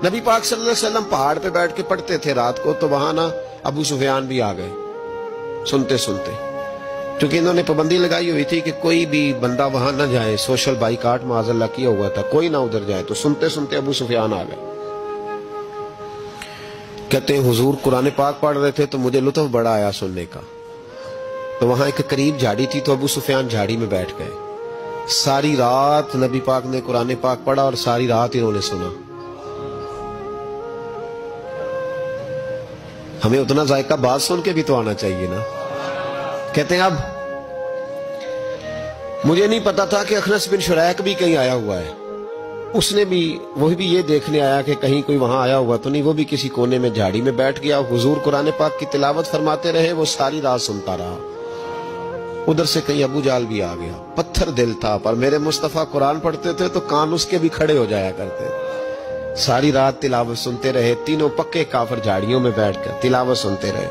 نبی پاک صلی اللہ علیہ وسلم پہاڑ پہ بیٹھ کے پڑھتے تھے رات کو، تو وہاں نا ابو سفیان بھی آ گئے سنتے سنتے، کیونکہ انہوں نے پابندی لگائی ہوئی تھی کہ کوئی بھی بندہ وہاں نہ جائے، سوشل بائیکاٹ معاذ اللہ کیا ہوا تھا، کوئی نہ ادھر جائے، تو سنتے سنتے ابو سفیان آ گئے۔ کہتے ہیں حضور قرآن پاک پڑھ رہے تھے تو مجھے لطف بڑا آیا سننے کا، تو وہاں ایک قریب جھاڑی تھی، تو ابو سفیان جھاڑی میں بیٹھ گئے۔ ساری رات نبی پاک نے قرآن پاک پڑھا اور ساری رات انہوں نے سنا۔ ہمیں اتنا ذائقہ بات سن کے بھی تو آنا چاہیے نا۔ کہتے ہیں اب مجھے نہیں پتا تھا کہ اخنس بن شریک بھی کہیں آیا ہوا ہے، اس نے بھی وہی بھی یہ دیکھنے آیا کہ کہیں کوئی وہاں آیا ہوا تو نہیں، وہ بھی کسی کونے میں جھاڑی میں بیٹھ گیا، حضور قرآن پاک کی تلاوت فرماتے رہے، وہ ساری رات سنتا رہا۔ ادھر سے کہیں ابو جال بھی آ گیا، پتھر دل تھا، پر میرے مصطفیٰ قرآن پڑھتے تھے تو کان اس کے بھی کھڑے ہو جایا کرتے، ساری رات تلاوت سنتے رہے، تینوں پکے کافر جھاڑیوں میں بیٹھ کر تلاوت سنتے رہے۔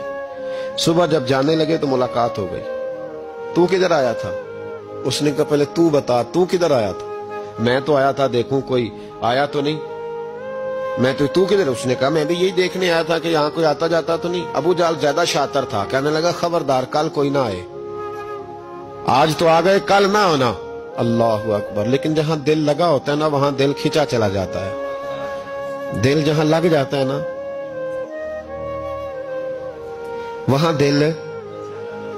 صبح جب جانے لگے تو ملاقات ہو گئی، تو کدھر آیا تھا؟ اس نے کہا پہلے تو بتا تو کدھر آیا تھا؟ میں تو آیا تھا دیکھوں کوئی آیا تو نہیں، میں تو کدھر؟ اس نے کہا میں بھی یہی دیکھنے آیا تھا کہ یہاں کوئی آتا جاتا تو نہیں۔ ابو جال زیادہ شاطر تھا، کہنے لگا خبردار کل کوئی نہ آئے، آج تو آ گئے کل نہ ہونا۔ اللہ اکبر! لیکن جہاں دل لگا ہوتا ہے نا وہاں دل کھینچا چلا جاتا ہے، دل جہاں لگ جاتا ہے نا وہاں دل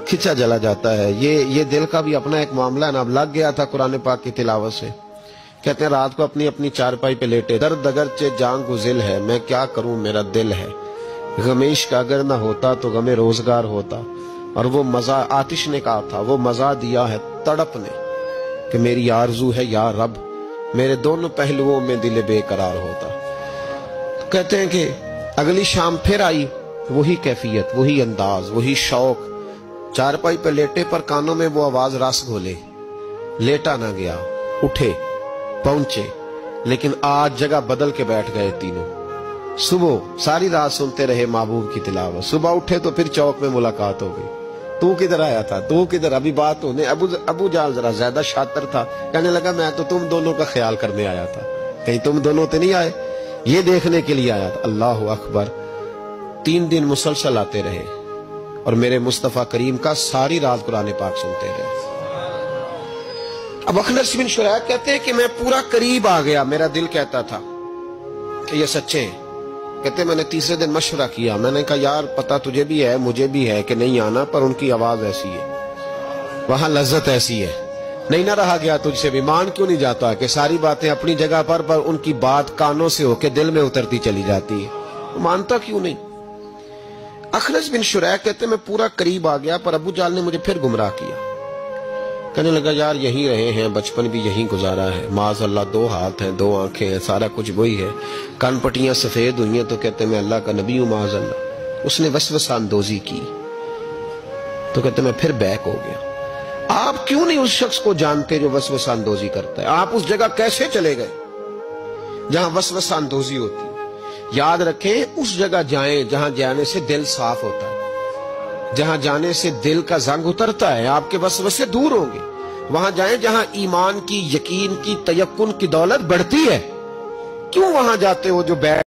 کھینچا چلا جاتا ہے۔ یہ دل کا بھی اپنا ایک معاملہ ہے نا۔ اب لگ گیا تھا قرآن پاک کی تلاوت سے۔ کہتے ہیں رات کو اپنی چارپائی پہ لیٹے، درد اگرچہ جان گزل ہے، میں کیا کروں میرا دل ہے، غمیش کا اگر نہ ہوتا تو غم روزگار ہوتا، اور وہ مزہ آتش نے کہا تھا، وہ مزہ دیا ہے تڑپ نے کہ میری آرزو ہے یا رب میرے دونوں پہلوؤں میں دل بے قرار ہوتا۔ کہتے ہیں کہ اگلی شام پھر آئی، وہی کیفیت، وہی انداز، وہی شوق، چارپائی پہ لیٹے پر کانوں میں وہ آواز رس گھولے، لیٹا نہ گیا، اٹھے پہنچے، لیکن آج جگہ بدل کے بیٹھ گئے تینوں۔ صبح ساری رات سنتے رہے محبوب کی تلاوت، صبح اٹھے تو پھر چوک میں ملاقات ہو گئی، تو کدھر آیا تھا تو کدھر؟ ابھی بات ہونے۔ ابو جال ذرا زیادہ شاطر تھا، کہنے لگا میں تو تم دونوں کا خیال کرنے آیا تھا، کہیں تم دونوں تو نہیں آئے، یہ دیکھنے کے لیے آیا تھا۔ اللہ اکبر! 3 دن مسلسل آتے رہے اور میرے مصطفیٰ کریم کا ساری رات قرآن پاک سنتے رہے۔ اب اخنس بن شریک کہتے ہیں کہ میں پورا قریب آ گیا، میرا دل کہتا تھا کہ یہ سچے ہیں۔ کہتے ہیں میں نے تیسرے دن مشورہ کیا، میں نے کہا یار پتہ تجھے بھی ہے مجھے بھی ہے کہ نہیں آنا، پر ان کی آواز ایسی ہے، وہاں لذت ایسی ہے، نہیں نہ رہا گیا تجھ سے بھی۔ مان کیوں نہیں جاتا کہ ساری باتیں اپنی جگہ پر ان کی بات کانوں سے ہو کے دل میں اترتی چلی جاتی ہے، مانتا کیوں نہیں؟ اخنس بن شریک کہتے میں پورا قریب آ گیا، پر ابو جال نے مجھے پھر گمراہ کیا۔ کہنے لگا یار یہیں رہے ہیں، بچپن بھی یہیں گزارا ہے، معاذ اللہ 2 ہاتھ ہیں 2 آنکھیں ہیں، سارا کچھ وہی ہے، کان پٹیاں سفید ہوئی ہیں تو کہتے میں اللہ کا نبی ہوں معاذ اللہ۔ اس نے وسوسہ اندوزی کی تو کہتے میں پھر بیک ہو گیا۔ آپ کیوں نہیں اس شخص کو جانتے جو وسوسہ اندوزی کرتا ہے؟ آپ اس جگہ کیسے چلے گئے جہاں وسوسہ اندوزی ہوتی ہے؟ یاد رکھیں اس جگہ جائیں جہاں جانے سے دل صاف ہوتا ہے، جہاں جانے سے دل کا زنگ اترتا ہے، آپ کے وسوسے دور ہوں گے۔ وہاں جائیں جہاں ایمان کی، یقین کی، تیقن کی دولت بڑھتی ہے۔ کیوں وہاں جاتے ہو جو بیٹھ